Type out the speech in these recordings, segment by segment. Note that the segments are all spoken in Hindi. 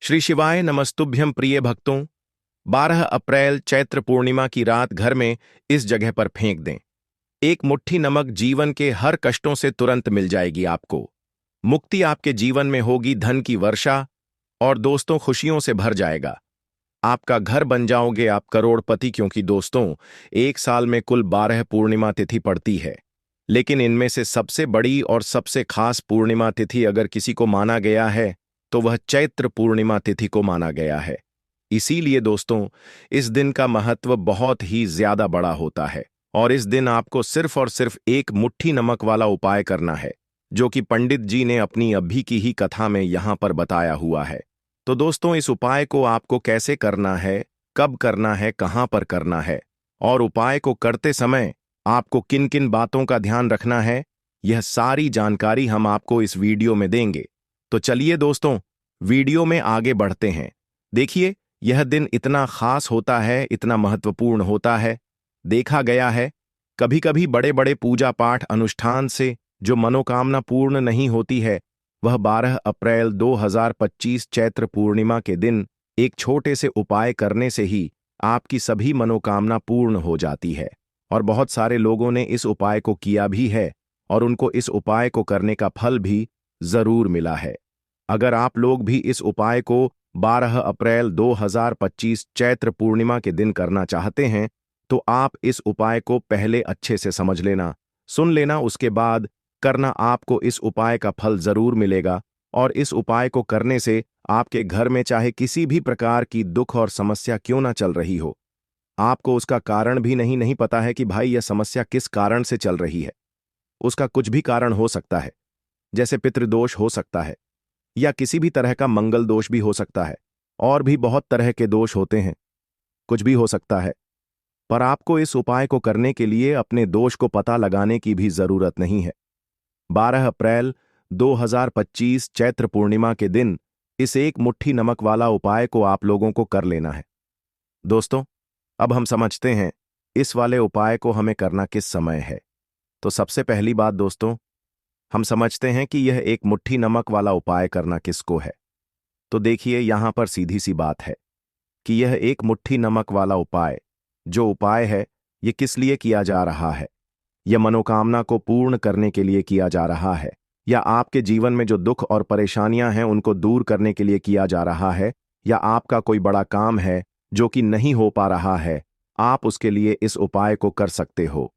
श्री शिवाय नमस्तुभ्यं प्रिय भक्तों। 12 अप्रैल चैत्र पूर्णिमा की रात घर में इस जगह पर फेंक दें। एक मुट्ठी नमक जीवन के हर कष्टों से तुरंत मिल जाएगी आपको। मुक्ति आपके जीवन में होगी, धन की वर्षा और दोस्तों खुशियों से भर जाएगा। आपका घर बन जाओगे आप करोड़पति, क्योंकि दोस्तों एक साल में कुल 12 पूर्णिमा तिथि पड़ती है, लेकिन इनमें से सबसे बड़ी और सबसे खास पूर्णिमा तिथि अगर किसी को माना गया है तो वह चैत्र पूर्णिमा तिथि को माना गया है। इसीलिए दोस्तों इस दिन का महत्व बहुत ही ज्यादा बड़ा होता है और इस दिन आपको सिर्फ और सिर्फ एक मुट्ठी नमक वाला उपाय करना है, जो कि पंडित जी ने अपनी अभी की ही कथा में यहां पर बताया हुआ है। तो दोस्तों इस उपाय को आपको कैसे करना है, कब करना है, कहां पर करना है और उपाय को करते समय आपको किन किन बातों का ध्यान रखना है, यह सारी जानकारी हम आपको इस वीडियो में देंगे। तो चलिए दोस्तों वीडियो में आगे बढ़ते हैं। देखिए यह दिन इतना खास होता है, इतना महत्वपूर्ण होता है। देखा गया है कभी कभी बड़े बड़े पूजा पाठ अनुष्ठान से जो मनोकामना पूर्ण नहीं होती है, वह 12 अप्रैल 2025 चैत्र पूर्णिमा के दिन एक छोटे से उपाय करने से ही आपकी सभी मनोकामना पूर्ण हो जाती है। और बहुत सारे लोगों ने इस उपाय को किया भी है और उनको इस उपाय को करने का फल भी जरूर मिला है। अगर आप लोग भी इस उपाय को 12 अप्रैल 2025 चैत्र पूर्णिमा के दिन करना चाहते हैं तो आप इस उपाय को पहले अच्छे से समझ लेना, सुन लेना, उसके बाद करना। आपको इस उपाय का फल जरूर मिलेगा और इस उपाय को करने से आपके घर में चाहे किसी भी प्रकार की दुख और समस्या क्यों ना चल रही हो, आपको उसका कारण भी नहीं पता है कि भाई यह समस्या किस कारण से चल रही है। उसका कुछ भी कारण हो सकता है, जैसे पितृदोष हो सकता है या किसी भी तरह का मंगल दोष भी हो सकता है, और भी बहुत तरह के दोष होते हैं, कुछ भी हो सकता है। पर आपको इस उपाय को करने के लिए अपने दोष को पता लगाने की भी जरूरत नहीं है। 12 अप्रैल 2025 चैत्र पूर्णिमा के दिन इस एक मुट्ठी नमक वाला उपाय को आप लोगों को कर लेना है। दोस्तों अब हम समझते हैं इस वाले उपाय को हमें करना किस समय है। तो सबसे पहली बात दोस्तों, हम समझते हैं कि यह एक मुट्ठी नमक वाला उपाय करना किसको है। तो देखिए यहां पर सीधी सी बात है कि यह एक मुट्ठी नमक वाला उपाय जो उपाय है यह किस लिए किया जा रहा है। यह मनोकामना को पूर्ण करने के लिए किया जा रहा है, या आपके जीवन में जो दुख और परेशानियां हैं उनको दूर करने के लिए किया जा रहा है, या आपका कोई बड़ा काम है जो कि नहीं हो पा रहा है, आप उसके लिए इस उपाय को कर सकते हो।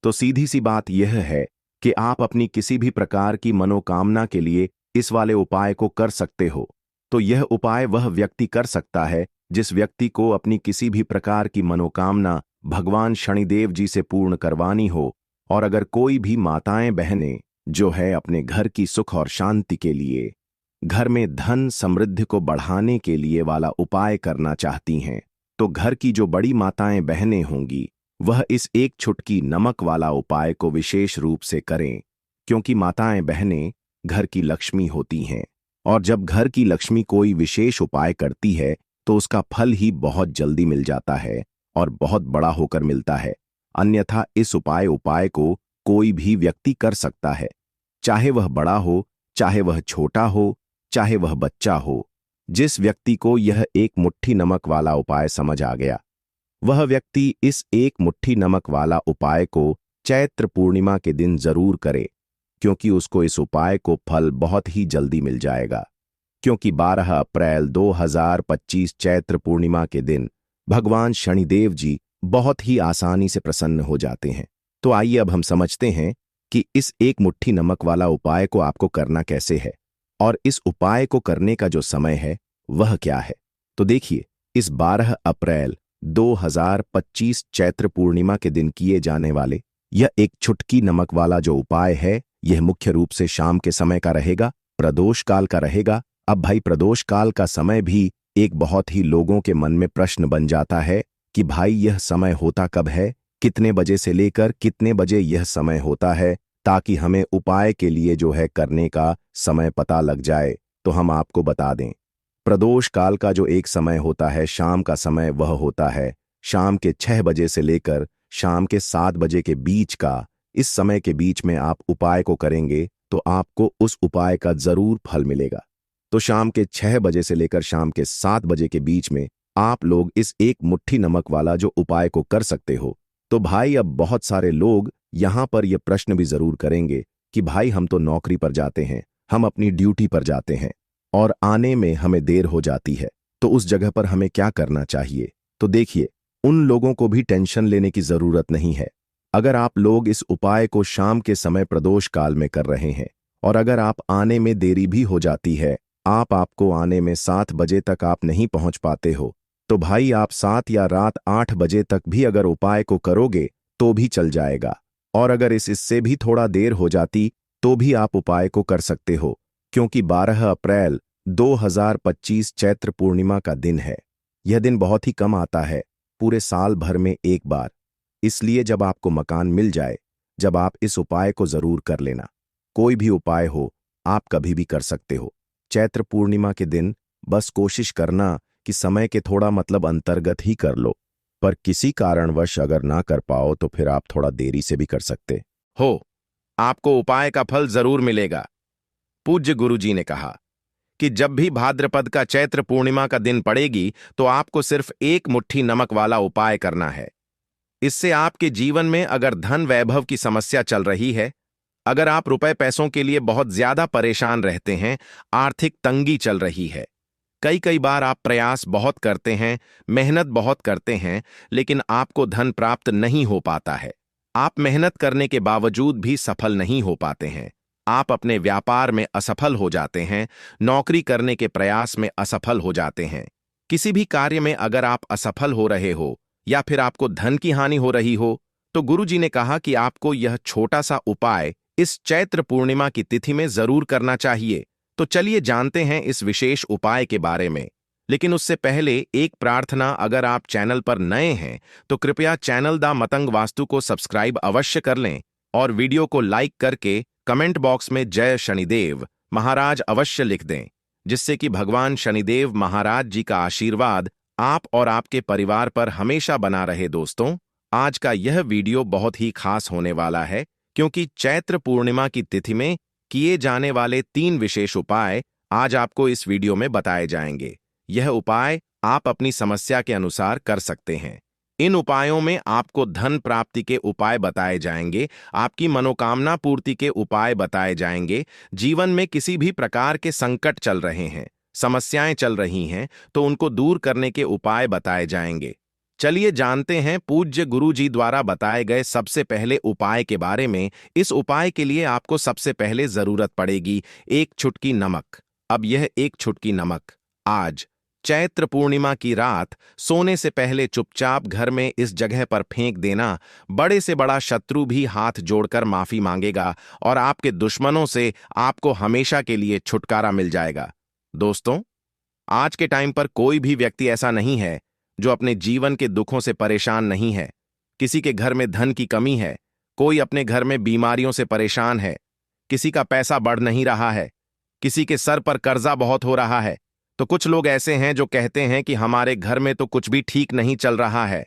तो सीधी सी बात यह है कि आप अपनी किसी भी प्रकार की मनोकामना के लिए इस वाले उपाय को कर सकते हो। तो यह उपाय वह व्यक्ति कर सकता है जिस व्यक्ति को अपनी किसी भी प्रकार की मनोकामना भगवान शनिदेव जी से पूर्ण करवानी हो। और अगर कोई भी माताएं बहनें जो है अपने घर की सुख और शांति के लिए, घर में धन समृद्धि को बढ़ाने के लिए वाला उपाय करना चाहती हैं, तो घर की जो बड़ी माताएं बहनें होंगी वह इस एक चुटकी नमक वाला उपाय को विशेष रूप से करें, क्योंकि माताएं बहनें घर की लक्ष्मी होती हैं और जब घर की लक्ष्मी कोई विशेष उपाय करती है तो उसका फल ही बहुत जल्दी मिल जाता है और बहुत बड़ा होकर मिलता है। अन्यथा इस उपाय को कोई भी व्यक्ति कर सकता है, चाहे वह बड़ा हो, चाहे वह छोटा हो, चाहे वह बच्चा हो। जिस व्यक्ति को यह एक मुट्ठी नमक वाला उपाय समझ आ गया, वह व्यक्ति इस एक मुट्ठी नमक वाला उपाय को चैत्र पूर्णिमा के दिन जरूर करे, क्योंकि उसको इस उपाय को फल बहुत ही जल्दी मिल जाएगा। क्योंकि 12 अप्रैल 2025 चैत्र पूर्णिमा के दिन भगवान शनिदेव जी बहुत ही आसानी से प्रसन्न हो जाते हैं। तो आइए अब हम समझते हैं कि इस एक मुट्ठी नमक वाला उपाय को आपको करना कैसे है और इस उपाय को करने का जो समय है वह क्या है। तो देखिए इस 12 अप्रैल 2025 चैत्र पूर्णिमा के दिन किए जाने वाले यह एक चुटकी नमक वाला जो उपाय है, यह मुख्य रूप से शाम के समय का रहेगा, प्रदोष काल का रहेगा। अब भाई प्रदोष काल का समय भी एक बहुत ही लोगों के मन में प्रश्न बन जाता है कि भाई यह समय होता कब है, कितने बजे से लेकर कितने बजे यह समय होता है, ताकि हमें उपाय के लिए जो है करने का समय पता लग जाए। तो हम आपको बता दें, प्रदोष काल का जो एक समय होता है, शाम का समय, वह होता है शाम के 6 बजे से लेकर शाम के 7 बजे के बीच का। इस समय के बीच में आप उपाय को करेंगे तो आपको उस उपाय का जरूर फल मिलेगा। तो शाम के 6 बजे से लेकर शाम के 7 बजे के बीच में आप लोग इस एक मुट्ठी नमक वाला जो उपाय को कर सकते हो। तो भाई अब बहुत सारे लोग यहां पर यह प्रश्न भी जरूर करेंगे कि भाई हम तो नौकरी पर जाते हैं, हम अपनी ड्यूटी पर जाते हैं और आने में हमें देर हो जाती है, तो उस जगह पर हमें क्या करना चाहिए? तो देखिए, उन लोगों को भी टेंशन लेने की जरूरत नहीं है। अगर आप लोग इस उपाय को शाम के समय प्रदोष काल में कर रहे हैं और अगर आप आने में देरी भी हो जाती है, आपको आने में 7 बजे तक आप नहीं पहुंच पाते हो, तो भाई आप 7 या रात 8 बजे तक भी अगर उपाय को करोगे तो भी चल जाएगा। और अगर इससे भी थोड़ा देर हो जाती तो भी आप उपाय को कर सकते हो, क्योंकि 12 अप्रैल 2025 चैत्र पूर्णिमा का दिन है। यह दिन बहुत ही कम आता है, पूरे साल भर में एक बार। इसलिए जब आपको मकान मिल जाए, जब आप इस उपाय को जरूर कर लेना। कोई भी उपाय हो, आप कभी भी कर सकते हो। चैत्र पूर्णिमा के दिन बस कोशिश करना कि समय के थोड़ा अंतर्गत ही कर लो, पर किसी कारणवश अगर ना कर पाओ तो फिर आप थोड़ा देरी से भी कर सकते हो। आपको उपाय का फल जरूर मिलेगा। पूज्य गुरुजी ने कहा कि जब भी भाद्रपद का चैत्र पूर्णिमा का दिन पड़ेगी तो आपको सिर्फ एक मुट्ठी नमक वाला उपाय करना है। इससे आपके जीवन में अगर धन वैभव की समस्या चल रही है, अगर आप रुपए पैसों के लिए बहुत ज्यादा परेशान रहते हैं, आर्थिक तंगी चल रही है, कई कई बार आप प्रयास बहुत करते हैं, मेहनत बहुत करते हैं, लेकिन आपको धन प्राप्त नहीं हो पाता है। आप मेहनत करने के बावजूद भी सफल नहीं हो पाते हैं। आप अपने व्यापार में असफल हो जाते हैं, नौकरी करने के प्रयास में असफल हो जाते हैं। किसी भी कार्य में अगर आप असफल हो रहे हो या फिर आपको धन की हानि हो रही हो, तो गुरुजी ने कहा कि आपको यह छोटा सा उपाय इस चैत्र पूर्णिमा की तिथि में जरूर करना चाहिए। तो चलिए जानते हैं इस विशेष उपाय के बारे में। लेकिन उससे पहले एक प्रार्थना, अगर आप चैनल पर नए हैं तो कृपया चैनल द मतंग वास्तु को सब्सक्राइब अवश्य कर लें और वीडियो को लाइक करके कमेंट बॉक्स में जय शनिदेव महाराज अवश्य लिख दें, जिससे कि भगवान शनिदेव महाराज जी का आशीर्वाद आप और आपके परिवार पर हमेशा बना रहे। दोस्तों, आज का यह वीडियो बहुत ही खास होने वाला है, क्योंकि चैत्र पूर्णिमा की तिथि में किए जाने वाले 3 विशेष उपाय आज आपको इस वीडियो में बताए जाएंगे। यह उपाय आप अपनी समस्या के अनुसार कर सकते हैं। इन उपायों में आपको धन प्राप्ति के उपाय बताए जाएंगे, आपकी मनोकामना पूर्ति के उपाय बताए जाएंगे। जीवन में किसी भी प्रकार के संकट चल रहे हैं, समस्याएं चल रही हैं, तो उनको दूर करने के उपाय बताए जाएंगे। चलिए जानते हैं पूज्य गुरु जी द्वारा बताए गए सबसे पहले उपाय के बारे में। इस उपाय के लिए आपको सबसे पहले जरूरत पड़ेगी 1 चुटकी नमक। अब यह 1 चुटकी नमक आज चैत्र पूर्णिमा की रात सोने से पहले चुपचाप घर में इस जगह पर फेंक देना। बड़े से बड़ा शत्रु भी हाथ जोड़कर माफी मांगेगा और आपके दुश्मनों से आपको हमेशा के लिए छुटकारा मिल जाएगा। दोस्तों, आज के टाइम पर कोई भी व्यक्ति ऐसा नहीं है जो अपने जीवन के दुखों से परेशान नहीं है। किसी के घर में धन की कमी है, कोई अपने घर में बीमारियों से परेशान है, किसी का पैसा बढ़ नहीं रहा है, किसी के सर पर कर्जा बहुत हो रहा है, तो कुछ लोग ऐसे हैं जो कहते हैं कि हमारे घर में तो कुछ भी ठीक नहीं चल रहा है।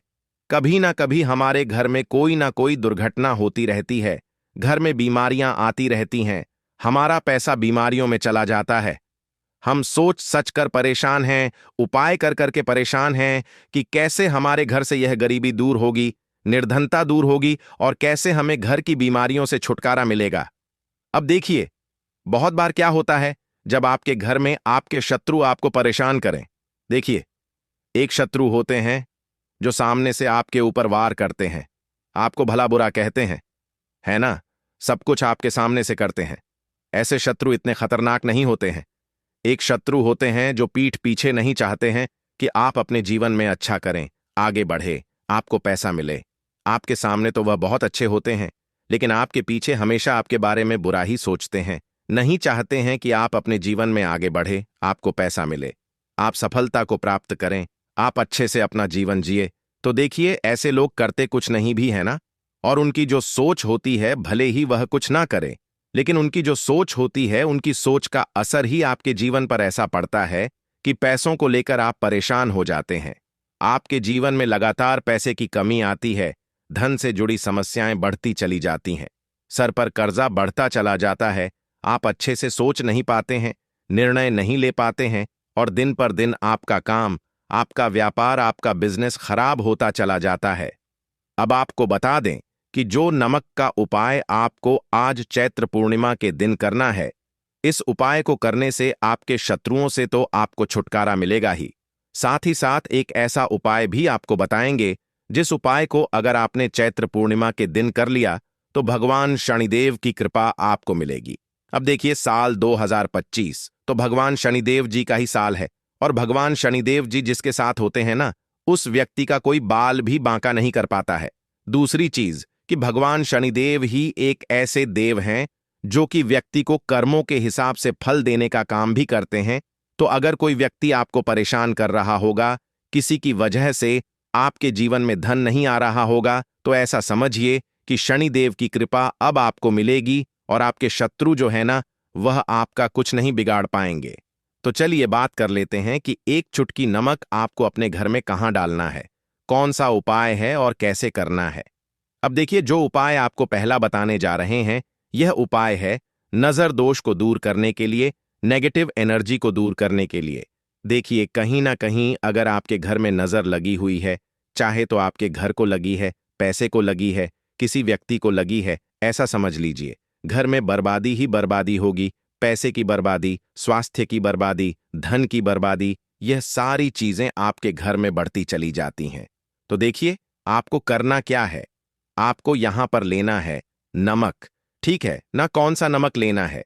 कभी ना कभी हमारे घर में कोई ना कोई दुर्घटना होती रहती है, घर में बीमारियां आती रहती हैं, हमारा पैसा बीमारियों में चला जाता है। हम सोच सच कर परेशान हैं, उपाय कर करके परेशान हैं कि कैसे हमारे घर से यह गरीबी दूर होगी, निर्धनता दूर होगी और कैसे हमें घर की बीमारियों से छुटकारा मिलेगा। अब देखिए, बहुत बार क्या होता है जब आपके घर में आपके शत्रु आपको परेशान करें। देखिए, एक शत्रु होते हैं जो सामने से आपके ऊपर वार करते हैं, आपको भला बुरा कहते हैं, है ना, सब कुछ आपके सामने से करते हैं। ऐसे शत्रु इतने खतरनाक नहीं होते हैं। एक शत्रु होते हैं जो पीठ पीछे नहीं चाहते हैं कि आप अपने जीवन में अच्छा करें, आगे बढ़े, आपको पैसा मिले। आपके सामने तो वह बहुत अच्छे होते हैं, लेकिन आपके पीछे हमेशा आपके बारे में बुरा ही सोचते हैं, नहीं चाहते हैं कि आप अपने जीवन में आगे बढ़े, आपको पैसा मिले, आप सफलता को प्राप्त करें, आप अच्छे से अपना जीवन जिए। तो देखिए, ऐसे लोग करते कुछ नहीं भी है ना, और उनकी जो सोच होती है, भले ही वह कुछ ना करे, लेकिन उनकी जो सोच होती है, उनकी सोच का असर ही आपके जीवन पर ऐसा पड़ता है कि पैसों को लेकर आप परेशान हो जाते हैं। आपके जीवन में लगातार पैसे की कमी आती है, धन से जुड़ी समस्याएं बढ़ती चली जाती हैं, सर पर कर्जा बढ़ता चला जाता है, आप अच्छे से सोच नहीं पाते हैं, निर्णय नहीं ले पाते हैं और दिन पर दिन आपका काम, आपका व्यापार, आपका बिजनेस खराब होता चला जाता है। अब आपको बता दें कि जो नमक का उपाय आपको आज चैत्र पूर्णिमा के दिन करना है, इस उपाय को करने से आपके शत्रुओं से तो आपको छुटकारा मिलेगा ही, साथ ही साथ एक ऐसा उपाय भी आपको बताएंगे जिस उपाय को अगर आपने चैत्र पूर्णिमा के दिन कर लिया तो भगवान शनिदेव की कृपा आपको मिलेगी। अब देखिए, साल 2025 तो भगवान शनिदेव जी का ही साल है, और भगवान शनिदेव जी जिसके साथ होते हैं ना, उस व्यक्ति का कोई बाल भी बांका नहीं कर पाता है। दूसरी चीज कि भगवान शनिदेव ही एक ऐसे देव हैं जो कि व्यक्ति को कर्मों के हिसाब से फल देने का काम भी करते हैं। तो अगर कोई व्यक्ति आपको परेशान कर रहा होगा, किसी की वजह से आपके जीवन में धन नहीं आ रहा होगा, तो ऐसा समझिए कि शनिदेव की कृपा अब आपको मिलेगी और आपके शत्रु जो है ना, वह आपका कुछ नहीं बिगाड़ पाएंगे। तो चलिए बात कर लेते हैं कि एक चुटकी नमक आपको अपने घर में कहाँ डालना है, कौन सा उपाय है और कैसे करना है। अब देखिए, जो उपाय आपको पहला बताने जा रहे हैं, यह उपाय है नजर दोष को दूर करने के लिए, नेगेटिव एनर्जी को दूर करने के लिए। देखिए, कहीं ना कहीं अगर आपके घर में नजर लगी हुई है, चाहे तो आपके घर को लगी है, पैसे को लगी है, किसी व्यक्ति को लगी है, ऐसा समझ लीजिए घर में बर्बादी ही बर्बादी होगी। पैसे की बर्बादी, स्वास्थ्य की बर्बादी, धन की बर्बादी, यह सारी चीजें आपके घर में बढ़ती चली जाती हैं। तो देखिए, आपको करना क्या है, आपको यहां पर लेना है नमक। ठीक है ना? कौन सा नमक लेना है?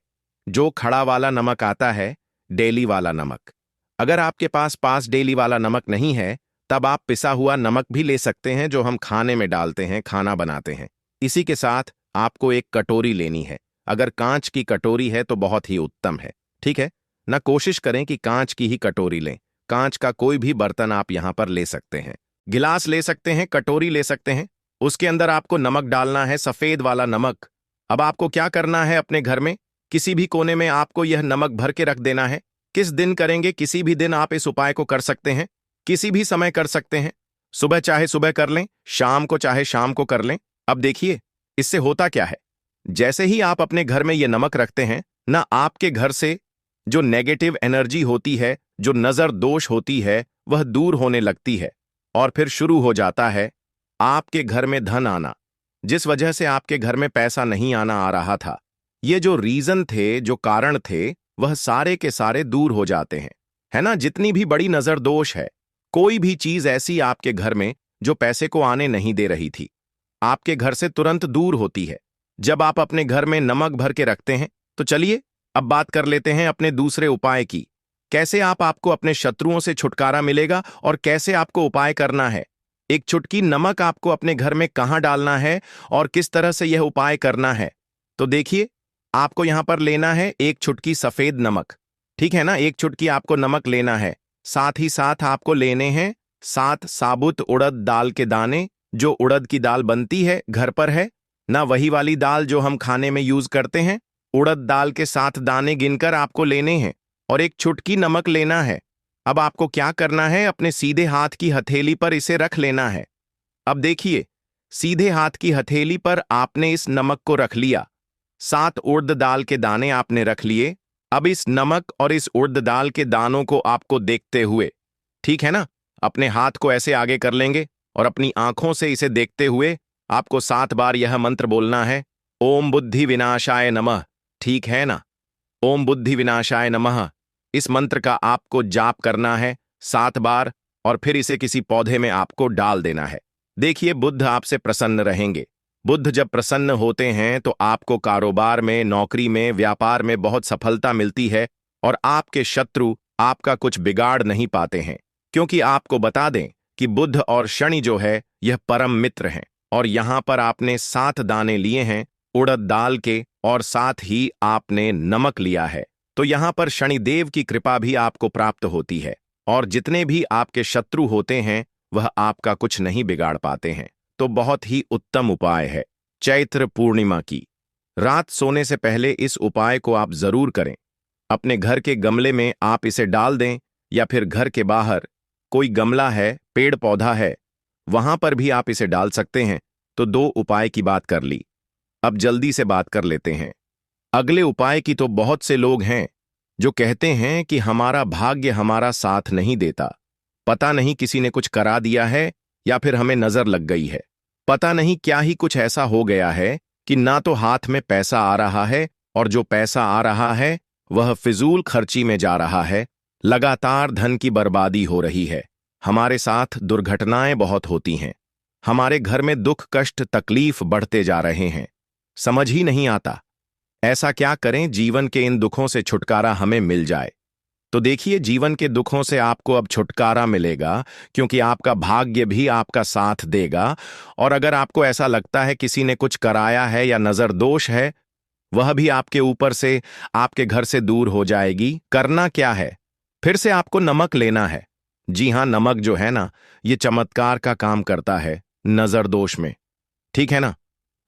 जो खड़ा वाला नमक आता है, डेली वाला नमक। अगर आपके पास डेली वाला नमक नहीं है, तब आप पिसा हुआ नमक भी ले सकते हैं, जो हम खाने में डालते हैं, खाना बनाते हैं। इसी के साथ आपको एक कटोरी लेनी है। अगर कांच की कटोरी है तो बहुत ही उत्तम है। ठीक है ना? कोशिश करें कि कांच की ही कटोरी लें। कांच का कोई भी बर्तन आप यहां पर ले सकते हैं, गिलास ले सकते हैं, कटोरी ले सकते हैं। उसके अंदर आपको नमक डालना है, सफेद वाला नमक। अब आपको क्या करना है, अपने घर में किसी भी कोने में आपको यह नमक भर के रख देना है। किस दिन करेंगे? किसी भी दिन आप इस उपाय को कर सकते हैं, किसी भी समय कर सकते हैं। सुबह चाहे सुबह कर लें, शाम को चाहे शाम को कर लें। अब देखिए, इससे होता क्या है, जैसे ही आप अपने घर में यह नमक रखते हैं ना, आपके घर से जो नेगेटिव एनर्जी होती है, जो नजर दोष होती है, वह दूर होने लगती है और फिर शुरू हो जाता है आपके घर में धन आना। जिस वजह से आपके घर में पैसा नहीं आना आ रहा था, ये जो रीजन थे, जो कारण थे, वह सारे के सारे दूर हो जाते हैं, है ना? जितनी भी बड़ी नजर दोष है, कोई भी चीज ऐसी आपके घर में जो पैसे को आने नहीं दे रही थी, आपके घर से तुरंत दूर होती है जब आप अपने घर में नमक भर के रखते हैं। तो चलिए अब बात कर लेते हैं अपने दूसरे उपाय की। कैसे आपको अपने शत्रुओं से छुटकारा मिलेगा और कैसे आपको उपाय करना है। एक चुटकी नमक आपको अपने घर में कहां डालना है और किस तरह से यह उपाय करना है। तो देखिए, आपको यहां पर लेना है एक चुटकी सफेद नमक। ठीक है ना? एक चुटकी आपको नमक लेना है। साथ ही साथ आपको लेने हैं 7 साबुत उड़द दाल के दाने। जो उड़द की दाल बनती है, घर पर है ना, वही वाली दाल जो हम खाने में यूज करते हैं। उड़द दाल के 7 दाने गिनकर आपको लेने हैं और एक चुटकी नमक लेना है। अब आपको क्या करना है, अपने सीधे हाथ की हथेली पर इसे रख लेना है। अब देखिए, सीधे हाथ की हथेली पर आपने इस नमक को रख लिया। 7 उड़द दाल के दाने आपने रख लिए। अब इस नमक और इस उड़द दाल के दानों को आपको देखते हुए, ठीक है ना, अपने हाथ को ऐसे आगे कर लेंगे और अपनी आंखों से इसे देखते हुए आपको 7 बार यह मंत्र बोलना है, ओम बुद्धि विनाशाय नमः। ठीक है ना? ओम बुद्धि विनाशाय नमः। इस मंत्र का आपको जाप करना है 7 बार और फिर इसे किसी पौधे में आपको डाल देना है। देखिए, बुद्ध आपसे प्रसन्न रहेंगे। बुद्ध जब प्रसन्न होते हैं तो आपको कारोबार में, नौकरी में, व्यापार में बहुत सफलता मिलती है और आपके शत्रु आपका कुछ बिगाड़ नहीं पाते हैं, क्योंकि आपको बता दें कि बुद्ध और शनि जो है, यह परम मित्र हैं। और यहां पर आपने 7 दाने लिए हैं उड़द दाल के और साथ ही आपने नमक लिया है। तो यहां पर शनिदेव की कृपा भी आपको प्राप्त होती है और जितने भी आपके शत्रु होते हैं, वह आपका कुछ नहीं बिगाड़ पाते हैं। तो बहुत ही उत्तम उपाय है। चैत्र पूर्णिमा की रात सोने से पहले इस उपाय को आप जरूर करें। अपने घर के गमले में आप इसे डाल दें या फिर घर के बाहर कोई गमला है, पेड़ पौधा है, वहां पर भी आप इसे डाल सकते हैं। तो 2 उपाय की बात कर ली। अब जल्दी से बात कर लेते हैं अगले उपाय की। तो बहुत से लोग हैं जो कहते हैं कि हमारा भाग्य हमारा साथ नहीं देता। पता नहीं किसी ने कुछ करा दिया है या फिर हमें नजर लग गई है। पता नहीं क्या ही कुछ ऐसा हो गया है कि ना तो हाथ में पैसा आ रहा है, और जो पैसा आ रहा है वह फिजूल खर्ची में जा रहा है। लगातार धन की बर्बादी हो रही है। हमारे साथ दुर्घटनाएं बहुत होती हैं। हमारे घर में दुख कष्ट तकलीफ बढ़ते जा रहे हैं। समझ ही नहीं आता ऐसा क्या करें जीवन के इन दुखों से छुटकारा हमें मिल जाए। तो देखिए, जीवन के दुखों से आपको अब छुटकारा मिलेगा, क्योंकि आपका भाग्य भी आपका साथ देगा। और अगर आपको ऐसा लगता है किसी ने कुछ कराया है या नजर दोष है, वह भी आपके ऊपर से, आपके घर से दूर हो जाएगी। करना क्या है? फिर से आपको नमक लेना है। जी हां, नमक जो है ना, ये चमत्कार का काम करता है नजर दोष में। ठीक है ना?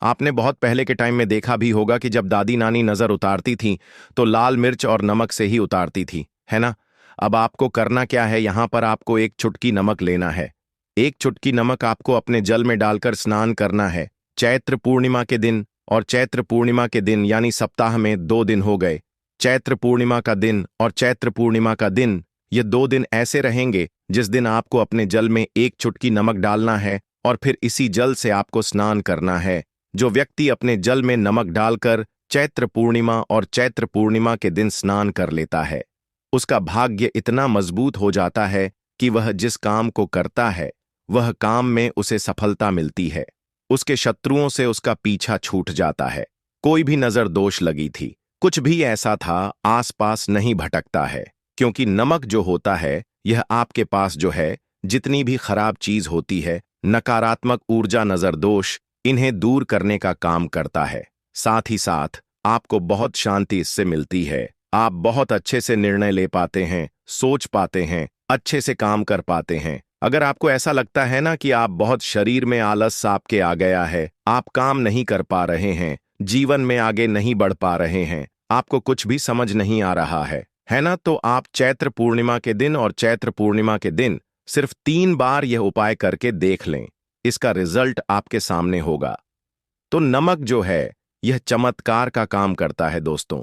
आपने बहुत पहले के टाइम में देखा भी होगा कि जब दादी नानी नजर उतारती थी तो लाल मिर्च और नमक से ही उतारती थी, है ना? अब आपको करना क्या है, यहां पर आपको एक चुटकी नमक लेना है। एक चुटकी नमक आपको अपने जल में डालकर स्नान करना है चैत्र पूर्णिमा के दिन। और चैत्र पूर्णिमा के दिन यानी सप्ताह में 2 दिन हो गए। चैत्र पूर्णिमा का दिन और चैत्र पूर्णिमा का दिन, ये 2 दिन ऐसे रहेंगे जिस दिन आपको अपने जल में एक चुटकी नमक डालना है और फिर इसी जल से आपको स्नान करना है। जो व्यक्ति अपने जल में नमक डालकर चैत्र पूर्णिमा और चैत्र पूर्णिमा के दिन स्नान कर लेता है, उसका भाग्य इतना मजबूत हो जाता है कि वह जिस काम को करता है वह काम में उसे सफलता मिलती है। उसके शत्रुओं से उसका पीछा छूट जाता है। कोई भी नजर दोष लगी थी, कुछ भी ऐसा था, आसपास नहीं भटकता है। क्योंकि नमक जो होता है, यह आपके पास जो है, जितनी भी खराब चीज होती है, नकारात्मक ऊर्जा, नजर दोष, इन्हें दूर करने का काम करता है। साथ ही साथ आपको बहुत शांति इससे मिलती है। आप बहुत अच्छे से निर्णय ले पाते हैं, सोच पाते हैं, अच्छे से काम कर पाते हैं। अगर आपको ऐसा लगता है ना कि आप बहुत शरीर में आलस आपके आ गया है, आप काम नहीं कर पा रहे हैं, जीवन में आगे नहीं बढ़ पा रहे हैं, आपको कुछ भी समझ नहीं आ रहा है ना? तो आप चैत्र पूर्णिमा के दिन और चैत्र पूर्णिमा के दिन सिर्फ 3 बार यह उपाय करके देख लें। इसका रिजल्ट आपके सामने होगा। तो नमक जो है, यह चमत्कार का काम करता है दोस्तों।